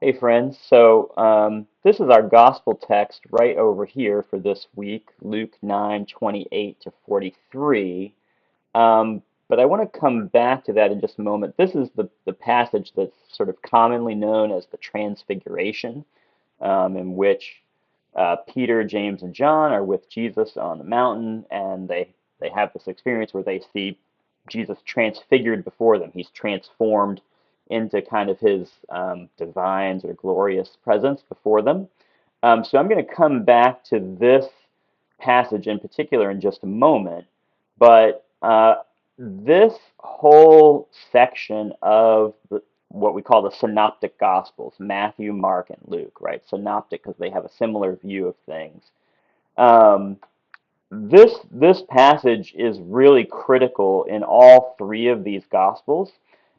Hey friends, this is our gospel text right over here for this week, Luke 9:28 to 43. But I want to come back to that in just a moment. This is the passage that's sort of commonly known as the Transfiguration, in which Peter, James, and John are with Jesus on the mountain, and they have this experience where they see Jesus transfigured before them. He's transformed into kind of his divine or glorious presence before them. So I'm going to come back to this passage in particular in just a moment, but this whole section of what we call the synoptic gospels, Matthew, Mark, and Luke, right? Synoptic because they have a similar view of things. Um, this passage is really critical in all three of these gospels,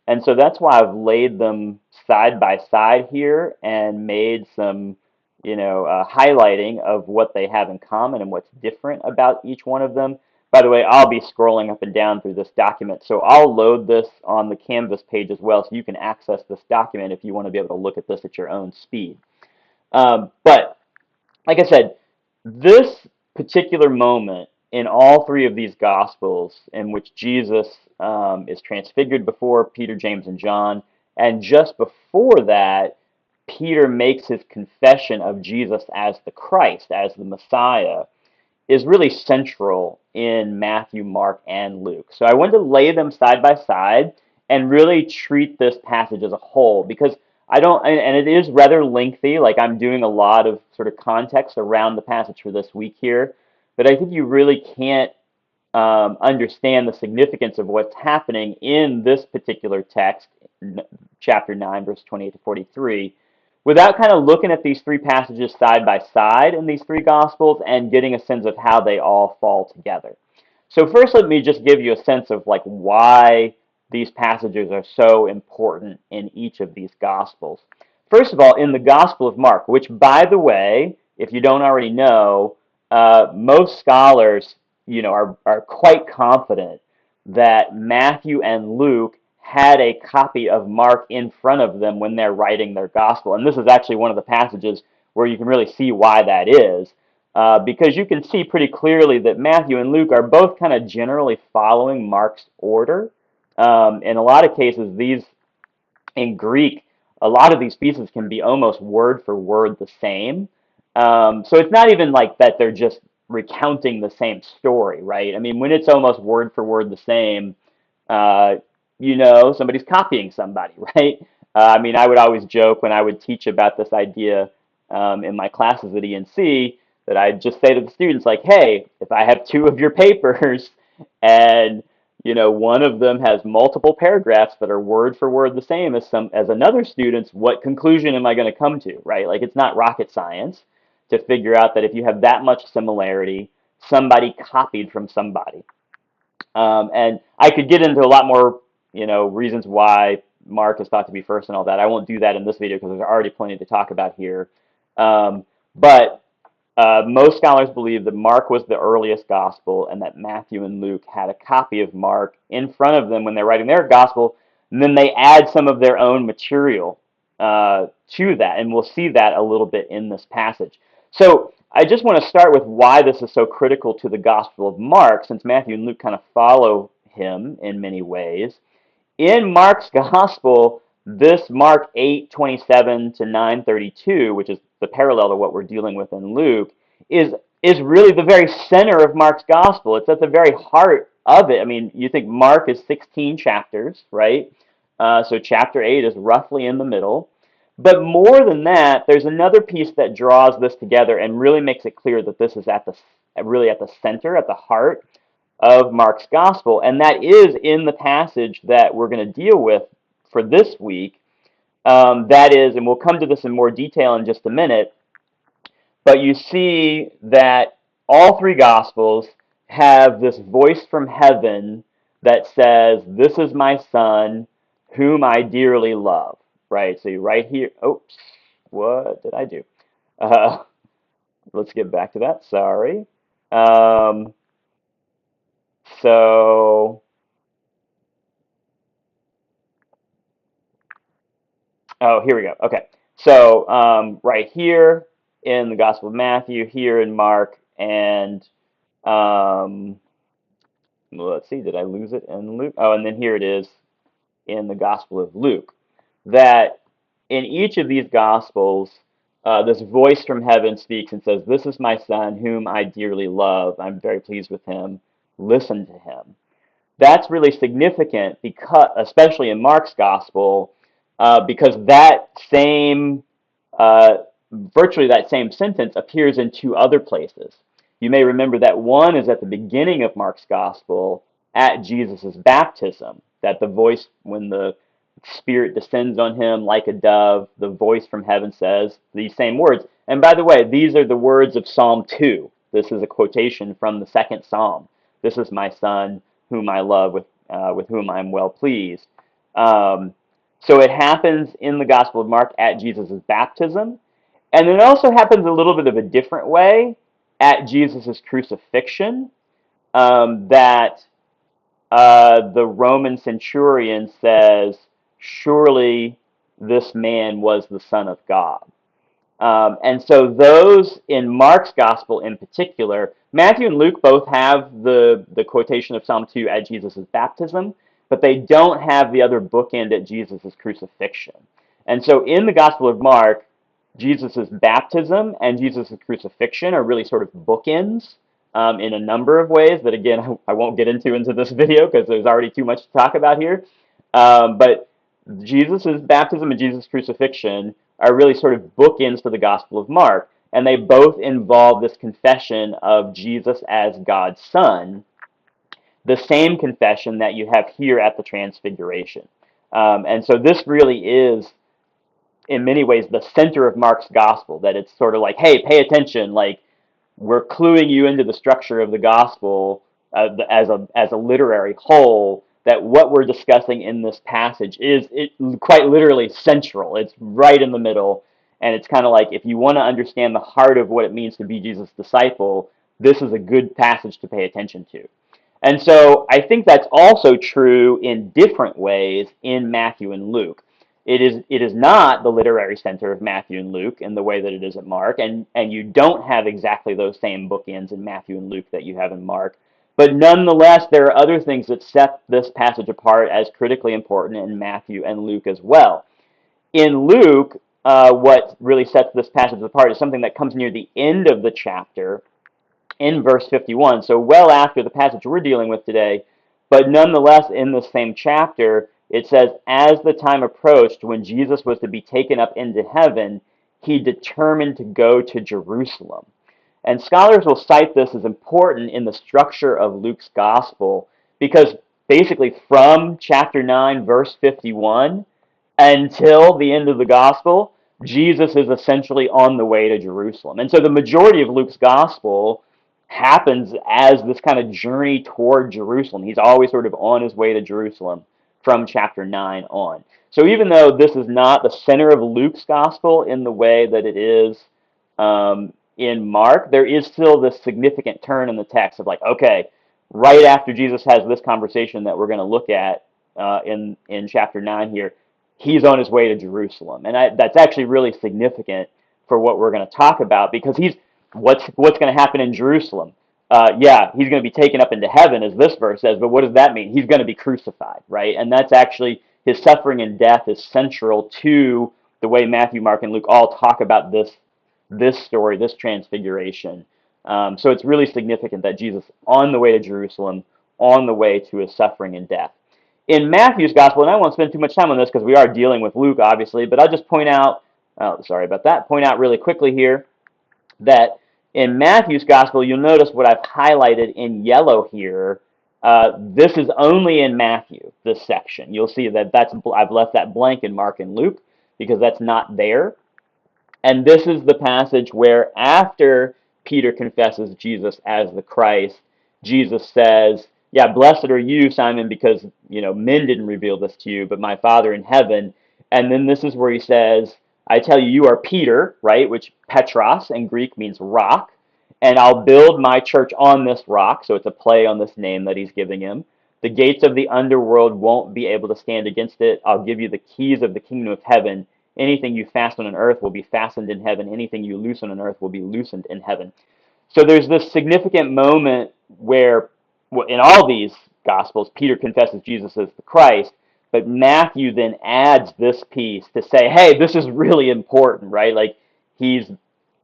and so that's why I've laid them side by side here and made some, highlighting of what they have in common and what's different about each one of them. By the way, I'll be scrolling up and down through this document, so I'll load this on the Canvas page as well, so you can access this document if you want to be able to look at this at your own speed. But like I said, this particular moment in all three of these Gospels, in which Jesus is transfigured before Peter, James, and John, and just before that, Peter makes his confession of Jesus as the Christ, as the Messiah, is really central in Matthew, Mark, and Luke. So I wanted to lay them side by side and really treat this passage as a whole because I don't, and it is rather lengthy. Like I'm doing a lot of sort of context around the passage for this week here, but I think you really can't understand the significance of what's happening in this particular text, chapter 9, verse 28 to 43, without kind of looking at these three passages side by side in these three Gospels and getting a sense of how they all fall together. So first, let me just give you a sense of like why these passages are so important in each of these Gospels. First of all, in the Gospel of Mark, which, by the way, if you don't already know, most scholars, are quite confident that Matthew and Luke had a copy of Mark in front of them when they're writing their gospel. And this is actually one of the passages where you can really see why that is, because you can see pretty clearly that Matthew and Luke are both kind of generally following Mark's order. In a lot of cases, these in Greek, a lot of these pieces can be almost word for word the same. So it's not even like that they're just recounting the same story, right? I mean, when it's almost word for word the same, uh, somebody's copying somebody, right? I mean, I would always joke when I would teach about this idea in my classes at ENC that I'd just say to the students, like, hey, if I have two of your papers and one of them has multiple paragraphs that are word for word the same as another student's, what conclusion am I going to come to, right? Like it's not rocket science to figure out that if you have that much similarity, somebody copied from somebody. And I could get into a lot more, reasons why Mark is thought to be first and all that. I won't do that in this video because there's already plenty to talk about here. But most scholars believe that Mark was the earliest gospel and that Matthew and Luke had a copy of Mark in front of them when they're writing their gospel, and then they add some of their own material to that, and we'll see that a little bit in this passage. So I just want to start with why this is so critical to the Gospel of Mark, since Matthew and Luke kind of follow him in many ways. In Mark's Gospel, this Mark 8:27 to 9:32, which is the parallel to what we're dealing with in Luke, is is really the very center of Mark's Gospel. It's at the very heart of it. I mean, you think Mark is 16 chapters, right? So chapter 8 is roughly in the middle. But more than that, there's another piece that draws this together and really makes it clear that this is at the really at the center, at the heart of Mark's gospel, and that is in the passage that we're going to deal with for this week. That is, and we'll come to this in more detail in just a minute, but you see that all three gospels have this voice from heaven that says, "This is my son, whom I dearly love." Right? So you right here. Oops, what did I do? Uh, let's get back to that. Sorry. Um, so Oh, here we go. Okay. So right here in the Gospel of Matthew, here in Mark, and um, well, let's see, did I lose it in Luke? Oh, and then here it is in the Gospel of Luke. That in each of these Gospels, this voice from heaven speaks and says, "This is my son, whom I dearly love. I'm very pleased with him. Listen to him." That's really significant because, especially in Mark's gospel, because that same, uh, virtually that same sentence appears in two other places. You may remember that one is at the beginning of Mark's gospel at Jesus' baptism, that the voice, when the Spirit descends on him like a dove, the voice from heaven says these same words. And by the way, these are the words of Psalm 2. This is a quotation from the second Psalm. "This is my son, whom I love, with whom I am well pleased." Um, so it happens in the Gospel of Mark at Jesus' baptism. And it also happens a little bit of a different way at Jesus' crucifixion, that the Roman centurion says, "Surely this man was the Son of God." And so those in Mark's gospel in particular, Matthew and Luke both have the quotation of Psalm 2 at Jesus' baptism, but they don't have the other bookend at Jesus' crucifixion. And so in the Gospel of Mark, Jesus' baptism and Jesus' crucifixion are really sort of bookends, in a number of ways that, again, I won't get into this video because there's already too much to talk about here. But Jesus' baptism and Jesus' crucifixion are really sort of bookends to the Gospel of Mark, and they both involve this confession of Jesus as God's Son, the same confession that you have here at the Transfiguration. And so this really is, in many ways, the center of Mark's Gospel, that it's sort of like, hey, pay attention, like, we're cluing you into the structure of the gospel, as a literary whole, that what we're discussing in this passage is quite literally central. It's right in the middle, and it's kind of like, if you want to understand the heart of what it means to be Jesus' disciple, this is a good passage to pay attention to. And so I think that's also true in different ways in Matthew and Luke. It is not the literary center of Matthew and Luke in the way that it is at Mark, and you don't have exactly those same bookends in Matthew and Luke that you have in Mark. But nonetheless, there are other things that set this passage apart as critically important in Matthew and Luke as well. In Luke, what really sets this passage apart is something that comes near the end of the chapter, in verse 51, so well after the passage we're dealing with today, but nonetheless in the same chapter, it says, "As the time approached when Jesus was to be taken up into heaven, he determined to go to Jerusalem." And scholars will cite this as important in the structure of Luke's gospel because basically from chapter 9, verse 51, until the end of the gospel, Jesus is essentially on the way to Jerusalem. And so the majority of Luke's gospel happens as this kind of journey toward Jerusalem. He's always sort of on his way to Jerusalem from chapter 9 on. So even though this is not the center of Luke's gospel in the way that it is in Mark, there is still this significant turn in the text of like, okay, right after Jesus has this conversation that we're going to look at in chapter 9 here, he's on his way to Jerusalem. And that's actually really significant for what we're going to talk about because what's going to happen in Jerusalem? Yeah, he's going to be taken up into heaven, as this verse says, but what does that mean? He's going to be crucified, right? And that's actually, his suffering and death is central to the way Matthew, Mark, and Luke all talk about this story, this transfiguration. So it's really significant that Jesus on the way to Jerusalem, on the way to his suffering and death. In Matthew's gospel, and I won't spend too much time on this because we are dealing with Luke, obviously, but I'll just point out, sorry about that, point out really quickly here that in Matthew's gospel, you'll notice what I've highlighted in yellow here. This is only in Matthew, this section. You'll see that I've left that blank in Mark and Luke because that's not there. And this is the passage where after Peter confesses Jesus as the Christ, Jesus says, yeah, blessed are you, Simon, because men didn't reveal this to you, but my Father in heaven. And then this is where he says, I tell you, you are Peter, right? Which Petros in Greek means rock. And I'll build my church on this rock. So it's a play on this name that he's giving him. The gates of the underworld won't be able to stand against it. I'll give you the keys of the kingdom of heaven. Anything you fasten on earth will be fastened in heaven. Anything you loosen on earth will be loosened in heaven. So there's this significant moment where, well, in all these Gospels, Peter confesses Jesus as the Christ, but Matthew then adds this piece to say, hey, this is really important, right? Like he's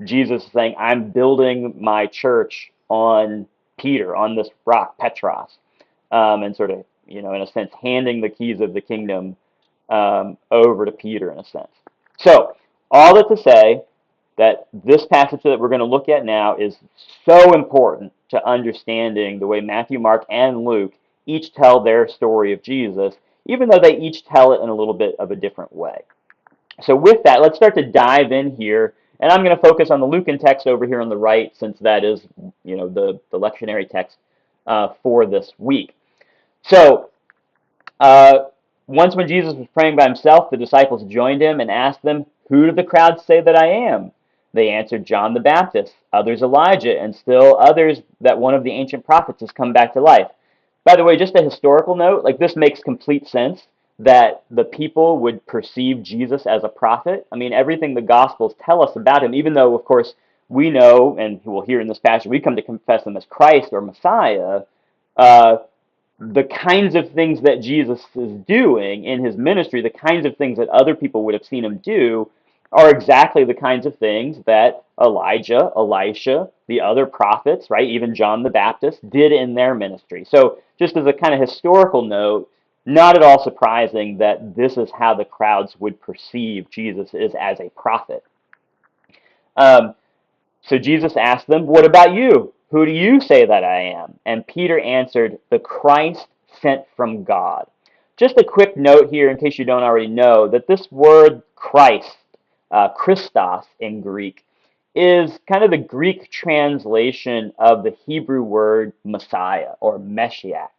Jesus is saying, I'm building my church on Peter, on this rock, Petros, and sort of, in a sense, handing the keys of the kingdom over to Peter, in a sense. So, all that to say that this passage that we're going to look at now is so important to understanding the way Matthew, Mark, and Luke each tell their story of Jesus, even though they each tell it in a little bit of a different way. So with that, let's start to dive in here. And I'm going to focus on the Lucan text over here on the right, since that is, the lectionary text for this week. So uh, once when Jesus was praying by himself, the disciples joined him and asked them, who do the crowds say that I am? They answered, John the Baptist, others Elijah, and still others that one of the ancient prophets has come back to life. By the way, just a historical note, like this makes complete sense that the people would perceive Jesus as a prophet. I mean, everything the Gospels tell us about him, even though, of course, we know, and we'll hear in this passage, we come to confess him as Christ or Messiah, uh, the kinds of things that Jesus is doing in his ministry, the kinds of things that other people would have seen him do, are exactly the kinds of things that Elijah, Elisha, the other prophets, right, even John the Baptist, did in their ministry. So, just as a kind of historical note, not at all surprising that this is how the crowds would perceive Jesus is as a prophet. Um, so Jesus asked them, what about you? Who do you say that I am? And Peter answered, the Christ sent from God. Just a quick note here, in case you don't already know, that this word Christ, Christos in Greek, is kind of the Greek translation of the Hebrew word Messiah or Meshiach,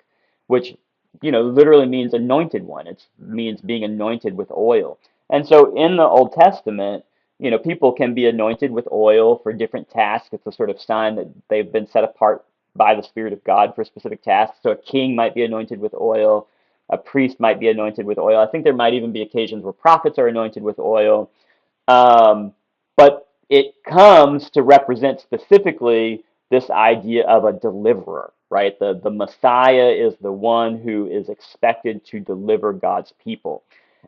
which literally means anointed one. It means being anointed with oil. And so in the Old Testament, people can be anointed with oil for different tasks. It's a sort of sign that they've been set apart by the Spirit of God for specific tasks. So a king might be anointed with oil. A priest might be anointed with oil. I think there might even be occasions where prophets are anointed with oil. But it comes to represent specifically this idea of a deliverer, right? The Messiah is the one who is expected to deliver God's people.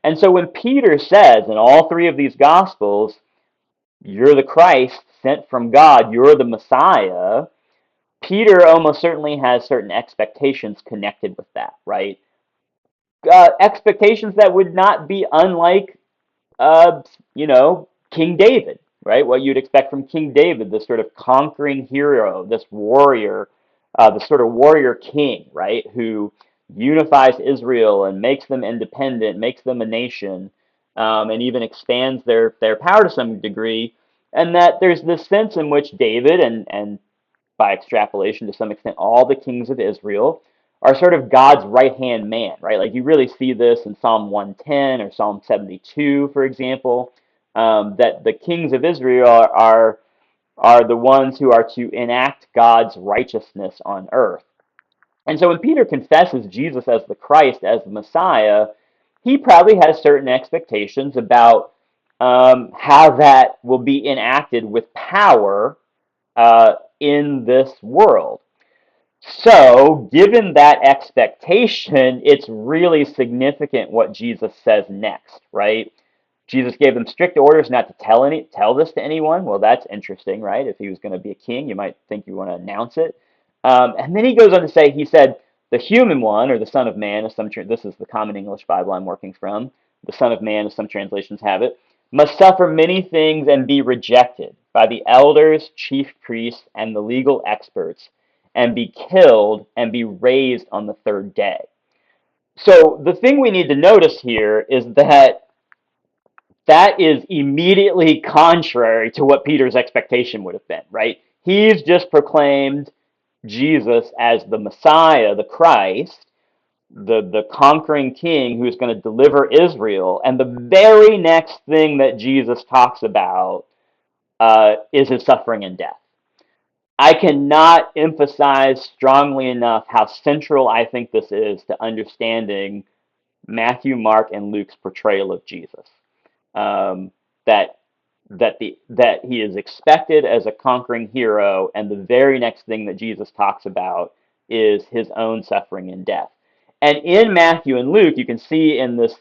And so when Peter says in all three of these Gospels, you're the Christ sent from God, you're the Messiah, Peter almost certainly has certain expectations connected with that, right? Expectations that would not be unlike uh, King David, right? What you'd expect from King David, this sort of conquering hero, this warrior, this sort of warrior king, right? Who unifies Israel and makes them independent, makes them a nation, and even expands their power to some degree. And that there's this sense in which David and by extrapolation to some extent, all the kings of Israel are sort of God's right hand man, right? Like you really see this in Psalm 110 or Psalm 72, for example, that the kings of Israel are the ones who are to enact God's righteousness on earth. And so when Peter confesses Jesus as the Christ, as the Messiah, he probably has certain expectations about how that will be enacted with power in this world. So, given that expectation, it's really significant what Jesus says next, right? Jesus gave them strict orders not to tell this to anyone. Well, that's interesting, right? If he was going to be a king, you might think you want to announce it. And then he goes on to say, he said, the human one, or the Son of Man, as this is the Common English Bible I'm working from, the Son of Man, as some translations have it, must suffer many things and be rejected by the elders, chief priests, and the legal experts, and be killed and be raised on the third day. So the thing we need to notice here is that is immediately contrary to what Peter's expectation would have been, right? He's just proclaimed Jesus as the Messiah, the Christ, the conquering king who's going to deliver Israel. And the very next thing that Jesus talks about is his suffering and death. I cannot emphasize strongly enough how central I think this is to understanding Matthew, Mark, and Luke's portrayal of Jesus. um, that that he is expected as a conquering hero, and the very next thing that Jesus talks about is his own suffering and death. And in Matthew and Luke, you can see in this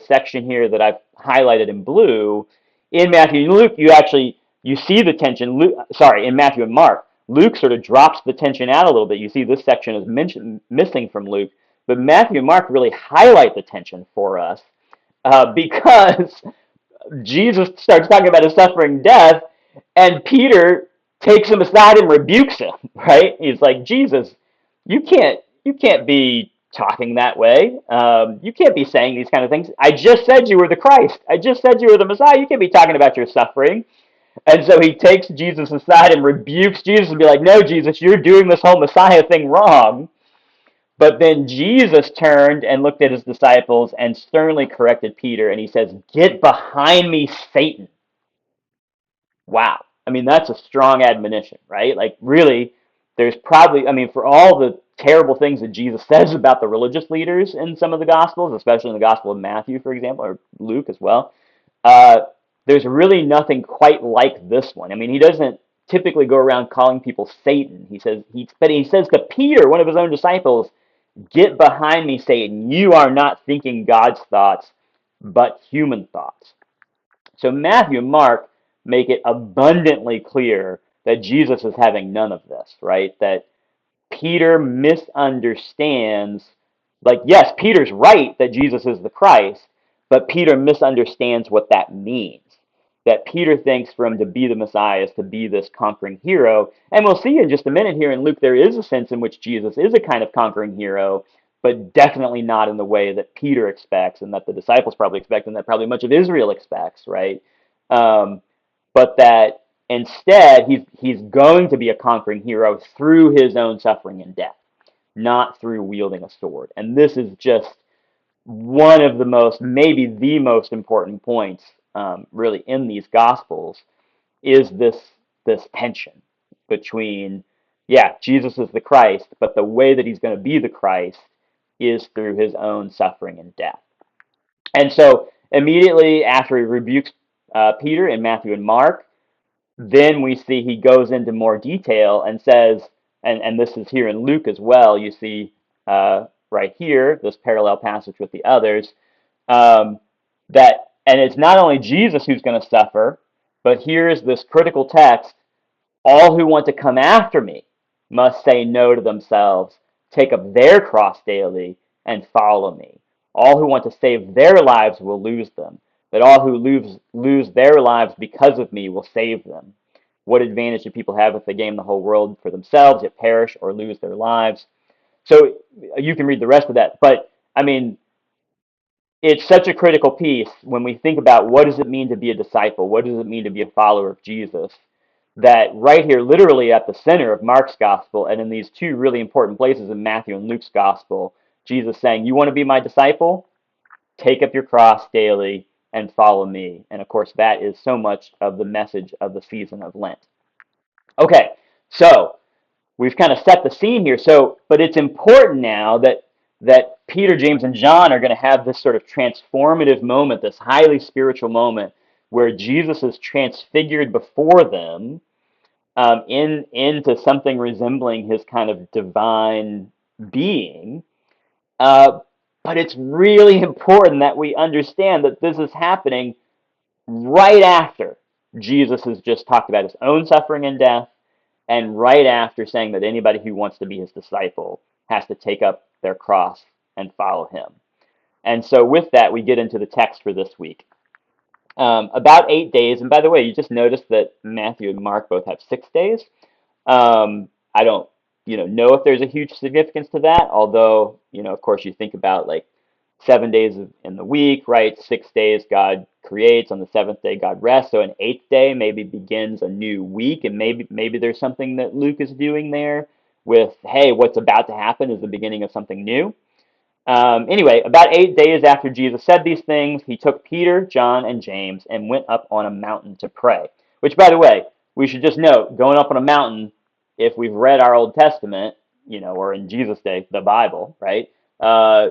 section here that I've highlighted in blue, in Matthew and Luke, you see the tension. Sorry, in Matthew and Mark, Luke sort of drops the tension out a little bit. You see this section is missing from Luke, but Matthew and Mark really highlight the tension for us because Jesus starts talking about his suffering death, and Peter takes him aside and rebukes him. Right? He's like, Jesus, you can't be talking that way. You can't be saying these kind of things. I just said you were the Christ. I just said you were the Messiah. You can't be talking about your suffering. And so he takes Jesus aside and rebukes Jesus and be like, no, Jesus, you're doing this whole Messiah thing wrong. But then Jesus turned and looked at his disciples and sternly corrected Peter, and he says, get behind me, Satan. Wow. I mean, that's a strong admonition, right? Like, really, there's probably, I mean, for all the terrible things that Jesus says about the religious leaders in some of the Gospels, especially in the Gospel of Matthew, for example, or Luke as well, uh, there's really nothing quite like this one. I mean, he doesn't typically go around calling people Satan. But he says to Peter, one of his own disciples, get behind me, Satan. You are not thinking God's thoughts, but human thoughts. So Matthew and Mark make it abundantly clear that Jesus is having none of this, right? That Peter misunderstands, like, yes, Peter's right that Jesus is the Christ, but Peter misunderstands what that means. That Peter thinks for him to be the Messiah is to be this conquering hero. And we'll see in just a minute here in Luke, there is a sense in which Jesus is a kind of conquering hero, but definitely not in the way that Peter expects and that the disciples probably expect and that probably much of Israel expects, right? Um, but that instead he's going to be a conquering hero through his own suffering and death, not through wielding a sword. And this is just one of the most, maybe the most important points, really, in these gospels is this tension between, yeah, Jesus is the Christ, but the way that he's going to be the Christ is through his own suffering and death. And so immediately after he rebukes Peter in Matthew and Mark, then we see he goes into more detail and says, and this is here in Luke as well, you see right here, this parallel passage with the others, um, and it's not only Jesus who's going to suffer, but here's this critical text, all who want to come after me must say no to themselves, take up their cross daily, and follow me. All who want to save their lives will lose them, but all who lose their lives because of me will save them. What advantage do people have if they gain the whole world for themselves, yet perish or lose their lives? So you can read the rest of that. But I mean, it's such a critical piece when we think about what does it mean to be a disciple? What does it mean to be a follower of Jesus? That right here, literally at the center of Mark's gospel, and in these two really important places in Matthew and Luke's gospel, Jesus saying, you want to be my disciple? Take up your cross daily and follow me. And of course, that is so much of the message of the season of Lent. Okay, so we've kind of set the scene here. So, but it's important now that Peter, James, and John are going to have this sort of transformative moment, this highly spiritual moment where Jesus is transfigured before them into something resembling his kind of divine being. Uh, but it's really important that we understand that this is happening right after Jesus has just talked about his own suffering and death, and right after saying that anybody who wants to be his disciple has to take up their cross and follow him. And so, with that, we get into the text for this week. About 8 days, and by the way, you just noticed that Matthew and Mark both have 6 days. I don't, know if there's a huge significance to that. Although, of course, you think about like 7 days in the week, right? 6 days God creates. On the seventh day, God rests. So an eighth day maybe begins a new week, and maybe there's something that Luke is doing there with, hey, what's about to happen is the beginning of something new. Anyway, about 8 days after Jesus said these things, he took Peter, John, and James and went up on a mountain to pray. Which, by the way, we should just note, going up on a mountain, if we've read our Old Testament, or in Jesus' day, the Bible, right? Uh,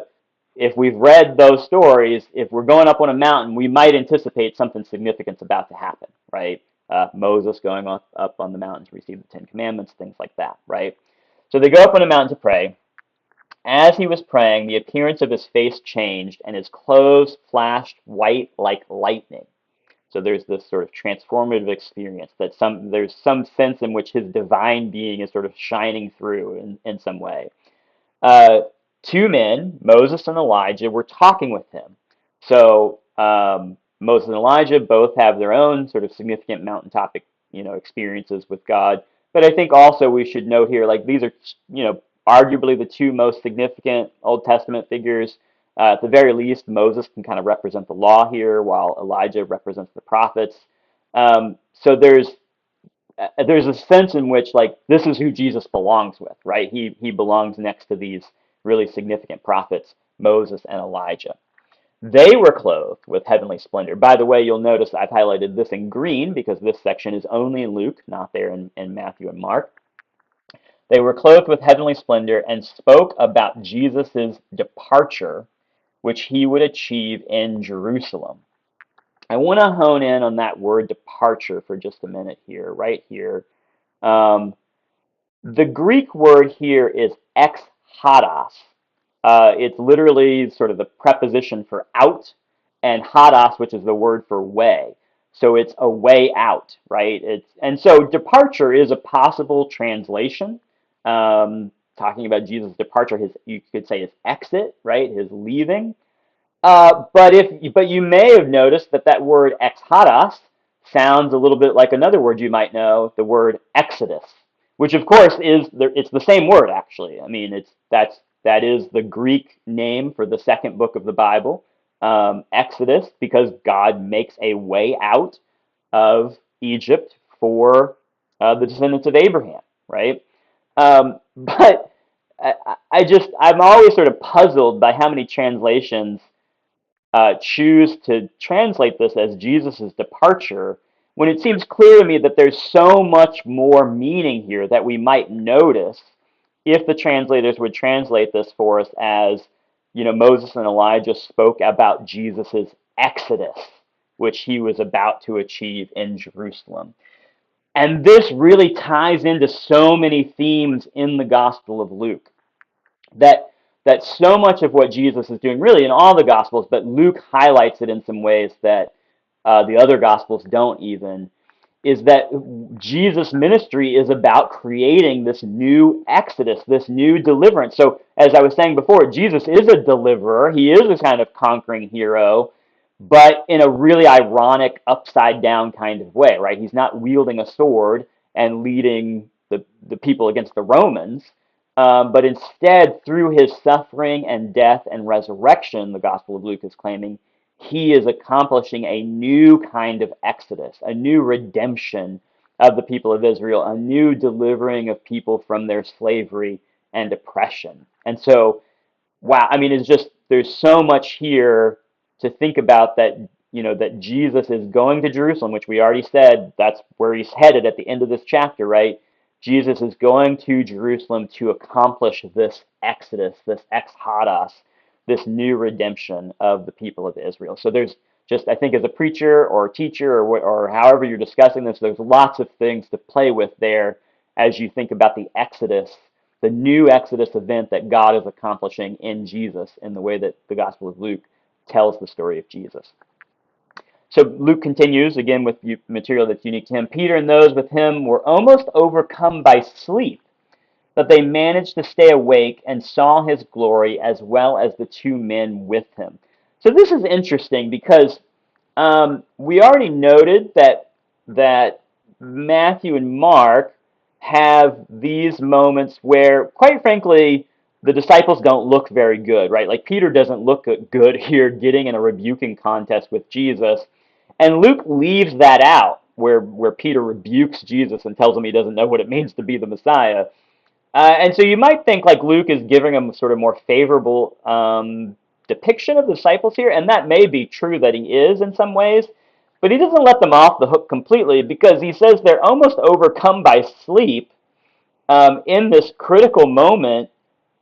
if we've read those stories, if we're going up on a mountain, we might anticipate something significant's about to happen, right? Moses going up on the mountain to receive the Ten Commandments, things like that, right? So they go up on a mountain to pray. As he was praying, the appearance of his face changed, and his clothes flashed white like lightning. So there's this sort of transformative experience that there's some sense in which his divine being is sort of shining through in some way. uh, Two men, Moses and Elijah, were talking with him. So Moses and Elijah both have their own sort of significant mountaintop, experiences with God. But I think also we should note here, like these are, arguably the two most significant Old Testament figures. At the very least, Moses can kind of represent the law here, while Elijah represents the prophets. So there's a sense in which like this is who Jesus belongs with, right? He belongs next to these really significant prophets, Moses and Elijah. They were clothed with heavenly splendor. By the way, you'll notice I've highlighted this in green because this section is only in Luke, not there in Matthew and Mark. They were clothed with heavenly splendor and spoke about Jesus's departure, which he would achieve in Jerusalem. I want to hone in on that word departure for just a minute here, right here. Um, The Greek word here is ex hodos. It's literally sort of the preposition for out, and hodos, which is the word for way. So it's a way out, right? And so departure is a possible translation. Talking about Jesus' departure, you could say his exit, right? His leaving. But you may have noticed that that word exodos sounds a little bit like another word you might know, the word exodus, which of course it's the same word actually. I mean, that is the Greek name for the second book of the Bible, Exodus, because God makes a way out of Egypt for the descendants of Abraham, right? But I'm always sort of puzzled by how many translations choose to translate this as Jesus' departure when it seems clear to me that there's so much more meaning here that we might notice if the translators would translate this for us as, Moses and Elijah spoke about Jesus' exodus, which he was about to achieve in Jerusalem. And this really ties into so many themes in the Gospel of Luke that so much of what Jesus is doing, really in all the Gospels, but Luke highlights it in some ways that the other Gospels don't even, is that Jesus' ministry is about creating this new exodus, this new deliverance. So, as I was saying before, Jesus is a deliverer. He is a kind of conquering hero, but in a really ironic, upside down kind of way, right? He's not wielding a sword and leading the people against the Romans. But instead, through his suffering and death and resurrection, the Gospel of Luke is claiming, he is accomplishing a new kind of exodus, a new redemption of the people of Israel, a new delivering of people from their slavery and oppression. And so, wow, I mean, it's just, there's so much here to think about that, that Jesus is going to Jerusalem, which we already said that's where he's headed at the end of this chapter, right? Jesus is going to Jerusalem to accomplish this exodus, this exodos, this new redemption of the people of Israel. So there's just, I think, as a preacher or a teacher or however you're discussing this, there's lots of things to play with there as you think about the Exodus, the new Exodus event that God is accomplishing in Jesus in the way that the Gospel of Luke tells the story of Jesus. So Luke continues, again, with material that's unique to him. Peter and those with him were almost overcome by sleep, but they managed to stay awake and saw his glory as well as the two men with him. So this is interesting because we already noted that Matthew and Mark have these moments where, quite frankly, the disciples don't look very good, right? Like Peter doesn't look good here getting in a rebuking contest with Jesus. And Luke leaves that out where Peter rebukes Jesus and tells him he doesn't know what it means to be the Messiah. And so you might think like Luke is giving him sort of more favorable depiction of the disciples here, and that may be true that he is in some ways, but he doesn't let them off the hook completely because he says they're almost overcome by sleep in this critical moment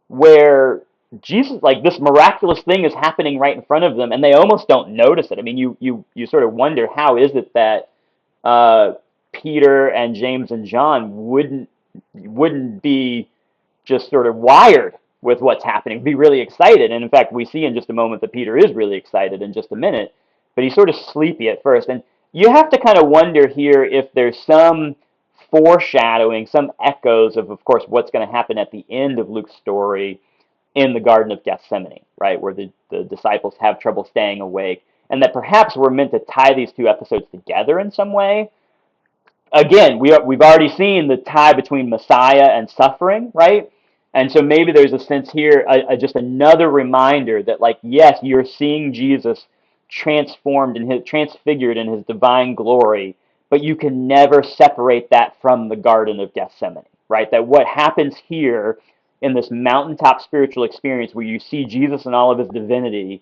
where Jesus, like this miraculous thing is happening right in front of them, and they almost don't notice it. I mean, you sort of wonder how is it that uh, Peter and James and John wouldn't be just sort of wired with what's happening, be really excited. And in fact, we see in just a moment that Peter is really excited in just a minute, but he's sort of sleepy at first. And you have to kind of wonder here if there's some foreshadowing, some echoes of course, what's going to happen at the end of Luke's story in the Garden of Gethsemane, right, where the disciples have trouble staying awake, and that perhaps we're meant to tie these two episodes together in some way. Again, we've already seen the tie between Messiah and suffering, right? And so maybe there's a sense here, just another reminder that, like, yes, you're seeing Jesus transformed and transfigured in his divine glory, but you can never separate that from the Garden of Gethsemane, right? That what happens here in this mountaintop spiritual experience where you see Jesus in all of his divinity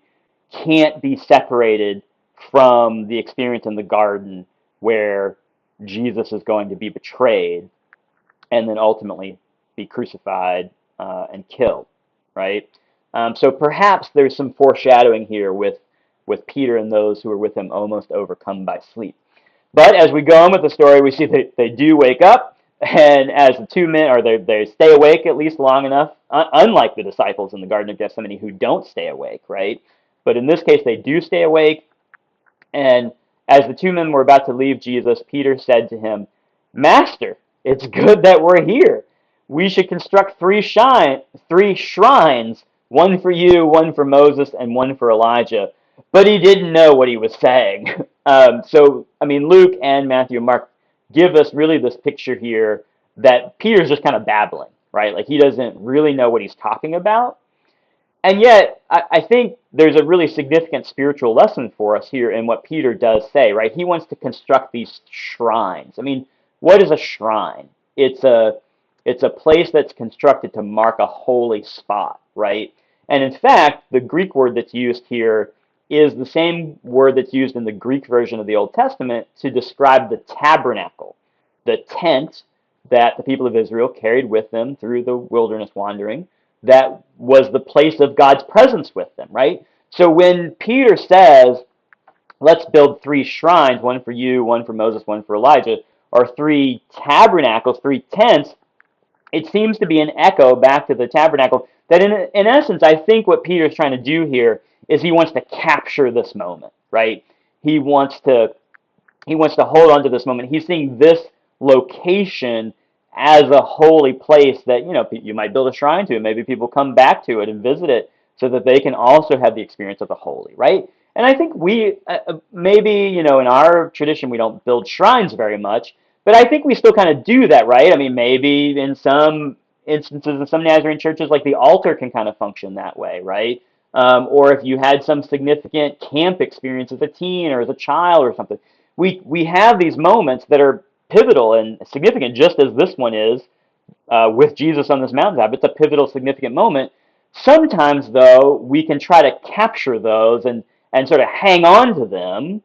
can't be separated from the experience in the garden where Jesus is going to be betrayed and then ultimately be crucified and killed, right? So perhaps there's some foreshadowing here with Peter and those who are with him almost overcome by sleep. But as we go on with the story, we see that they do wake up, and as the two men, or they stay awake at least long enough, unlike the disciples in the Garden of Gethsemane who don't stay awake, right? But in this case, they do stay awake, and as the two men were about to leave Jesus, Peter said to him, Master, it's good that we're here. We should construct three shrines, one for you, one for Moses, and one for Elijah. But he didn't know what he was saying. So, I mean, Luke and Matthew and Mark give us really this picture here that Peter's just kind of babbling, right? Like he doesn't really know what he's talking about. And yet, I think there's a really significant spiritual lesson for us here in what Peter does say, right? He wants to construct these shrines. I mean, what is a shrine? It's a place that's constructed to mark a holy spot, right? And in fact, the Greek word that's used here is the same word that's used in the Greek version of the Old Testament to describe the tabernacle, the tent that the people of Israel carried with them through the wilderness wandering that was the place of God's presence with them, right? So when Peter says, let's build three shrines, one for you, one for Moses, one for Elijah, or three tabernacles, three tents, it seems to be an echo back to the tabernacle that in essence, I think what Peter's trying to do here is he wants to capture this moment, right? He wants to he wants to hold on to this moment. He's seeing this location as a holy place that you might build a shrine to. Maybe people come back to it and visit it so that they can also have the experience of the holy, right? And I think we maybe in our tradition we don't build shrines very much, but I think we still kind of do that, right? I mean, maybe in some instances in some Nazarene churches, like the altar can kind of function that way, right? Or if you had some significant camp experience as a teen or as a child or something, we have these moments that are pivotal and significant, just as this one is with Jesus on this mountaintop. It's a pivotal, significant moment. Sometimes, though, we can try to capture those and sort of hang on to them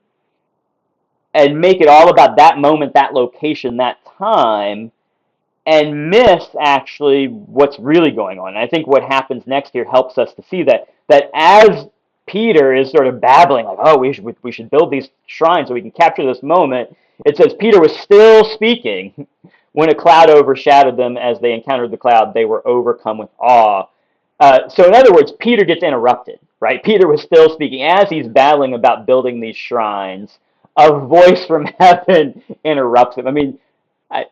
and make it all about that moment, that location, that time, and miss actually what's really going on. And I think what happens next here helps us to see that as Peter is sort of babbling like, oh, we should build these shrines so we can capture this moment. It says Peter was still speaking when a cloud overshadowed them. As they encountered the cloud, they were overcome with awe. So in other words, Peter gets interrupted, right? Peter was still speaking as he's babbling about building these shrines. A voice from heaven interrupts him. I mean, I,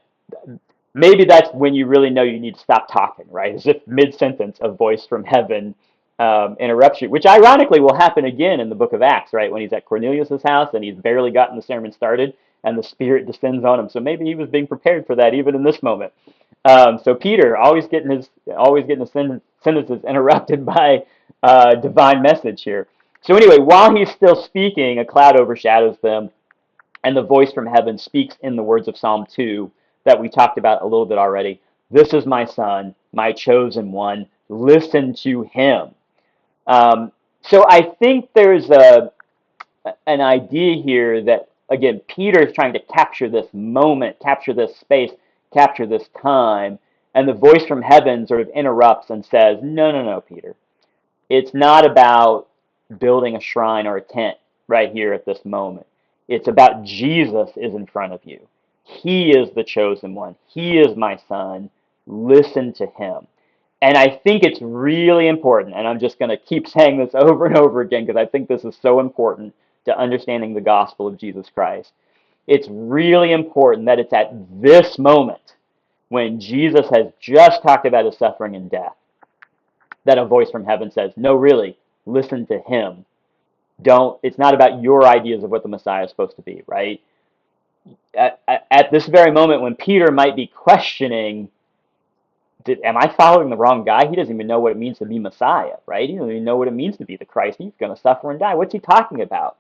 maybe that's when you really know you need to stop talking, right? As if mid-sentence, a voice from heaven interrupts you, which ironically will happen again in the book of Acts, right? When he's at Cornelius's house and he's barely gotten the sermon started and the Spirit descends on him. So maybe he was being prepared for that even in this moment. So Peter always getting his sentences interrupted by divine message here. So anyway, while he's still speaking, a cloud overshadows them, and the voice from heaven speaks in the words of Psalm 2 that we talked about a little bit already. This is my son, my chosen one. Listen to him. So I think there's an idea here that, again, Peter is trying to capture this moment, capture this space, capture this time. And the voice from heaven sort of interrupts and says, no, no, no, Peter. It's not about building a shrine or a tent right here at this moment. It's about Jesus is in front of you. He is the chosen one. He is my son. Listen to him. And I think it's really important, and I'm just going to keep saying this over and over again because I think this is so important to understanding the gospel of Jesus Christ. It's really important that it's at this moment when Jesus has just talked about his suffering and death that a voice from heaven says, no, really, listen to him. Don't, it's not about your ideas of what the Messiah is supposed to be, right? At this very moment when Peter might be questioning, am I following the wrong guy? He doesn't even know what it means to be Messiah, right? He doesn't even know what it means to be the Christ. He's going to suffer and die. What's he talking about?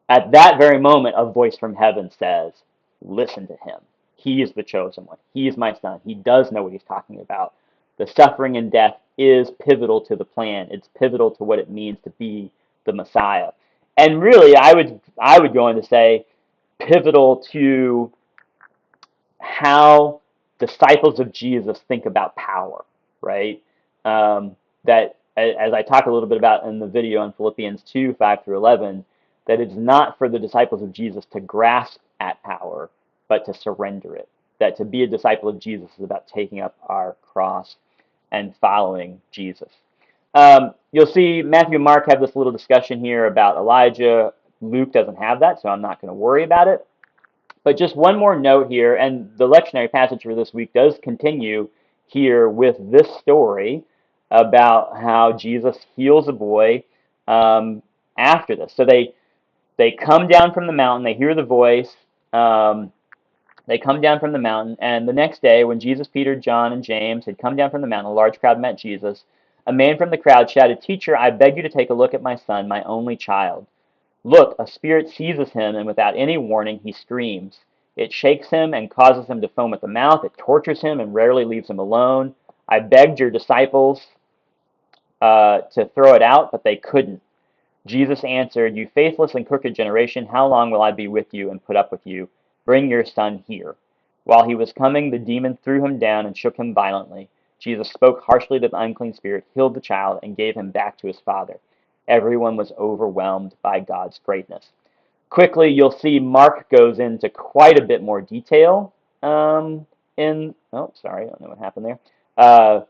At that very moment, a voice from heaven says, listen to him. He is the chosen one. He is my son. He does know what he's talking about. The suffering and death is pivotal to the plan. It's pivotal to what it means to be the Messiah. And really, I would go on to say pivotal to how disciples of Jesus think about power, right? That, as I talk a little bit about in the video on Philippians 2, 5 through 11, that it's not for the disciples of Jesus to grasp at power, but to surrender it. That to be a disciple of Jesus is about taking up our cross and following Jesus. You'll see Matthew and Mark have this little discussion here about Elijah. Luke doesn't have that, so I'm not going to worry about it. But just one more note here, and the lectionary passage for this week does continue here with this story about how Jesus heals a boy after this. So they come down from the mountain, they hear the voice, they come down from the mountain, and the next day, when Jesus, Peter, John, and James had come down from the mountain, a large crowd met Jesus. A man from the crowd shouted, "Teacher, I beg you to take a look at my son, my only child. Look, a spirit seizes him, and without any warning, he screams. It shakes him and causes him to foam at the mouth. It tortures him and rarely leaves him alone. I begged your disciples to throw it out, but they couldn't." Jesus answered, "You faithless and crooked generation, how long will I be with you and put up with you? Bring your son here." While he was coming, the demon threw him down and shook him violently. Jesus spoke harshly to the unclean spirit, healed the child, and gave him back to his father. Everyone was overwhelmed by God's greatness. Quickly, you'll see Mark goes into quite a bit more detail sorry, I don't know what happened there.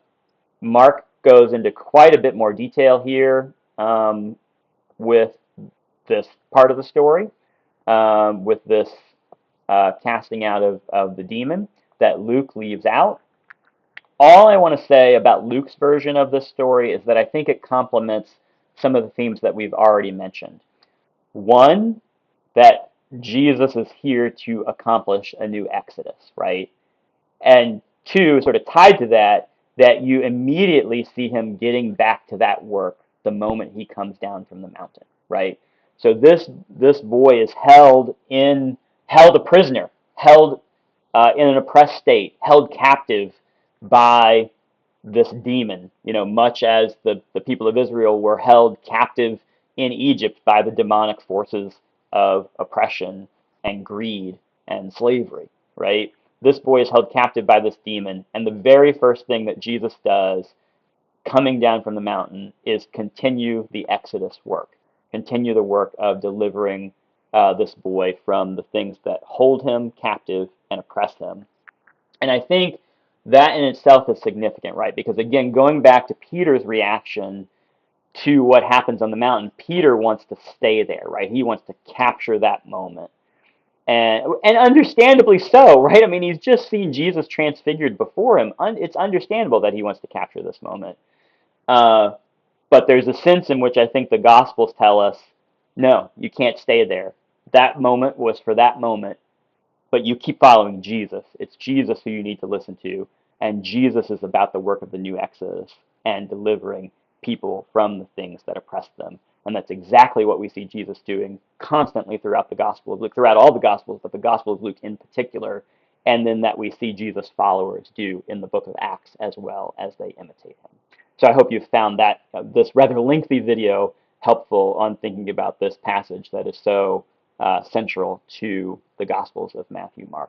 Mark goes into quite a bit more detail here with this part of the story, with this casting out of the demon that Luke leaves out. All I want to say about Luke's version of this story is that I think it complements some of the themes that we've already mentioned. One, that Jesus is here to accomplish a new Exodus, right? And two, sort of tied to that, that you immediately see him getting back to that work the moment he comes down from the mountain, right? So this boy is held a prisoner, held in an oppressed state, held captive by this demon, much as the people of Israel were held captive in Egypt by the demonic forces of oppression and greed and slavery, right? This boy is held captive by this demon, and the very first thing that Jesus does coming down from the mountain is continue the Exodus work, continue the work of delivering this boy from the things that hold him captive and oppress him. And I think that in itself is significant, right? Because again, going back to Peter's reaction to what happens on the mountain, Peter wants to stay there, right? He wants to capture that moment. And understandably so, right? I mean, he's just seen Jesus transfigured before him. It's understandable that he wants to capture this moment. Uh, but there's a sense in which I think the Gospels tell us, no, you can't stay there. That moment was for that moment, but you keep following Jesus. It's Jesus who you need to listen to, and Jesus is about the work of the new Exodus and delivering people from the things that oppress them. And that's exactly what we see Jesus doing constantly throughout the Gospel of Luke, throughout all the Gospels, but the Gospel of Luke in particular, and then that we see Jesus' followers do in the book of Acts as well as they imitate him. So I hope you've found that this rather lengthy video helpful on thinking about this passage that is so central to the Gospels of Matthew, Mark,